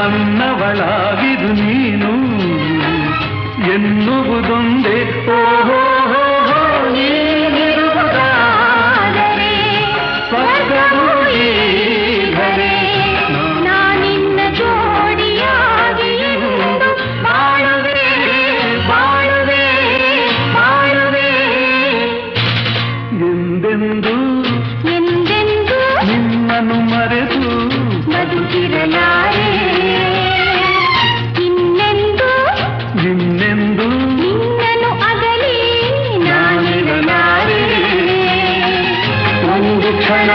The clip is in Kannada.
ನನ್ನವಳಾಗಿದು ನೀನು ಎನ್ನುವುದೊಂದೇ ಓಹೋ ನೀನಿರುವುದಾದರೆ ಸ್ವರ್ಗವೂ ಈಗಲೇ ನಾನಿನ್ನ ಜೋಡಿಯಾಗಿ ಎಂದು ಬಾಳುವೆ ಬಾಳುವೆ ಬಾಳುವೆ ಎಂದೆಂದು ಎಂದೆಂದು ನಿನ್ನನ್ನು ಮರೆತು ಬದುಕಿರಲಾರೆ ಇನ್ನೆಂದು ನಿನ್ನೆಂದು ನಿನ್ನನ್ನು ಅಗಲಿ ನಾನಿರಲಾರೆ ಒಂದು ಕ್ಷಣ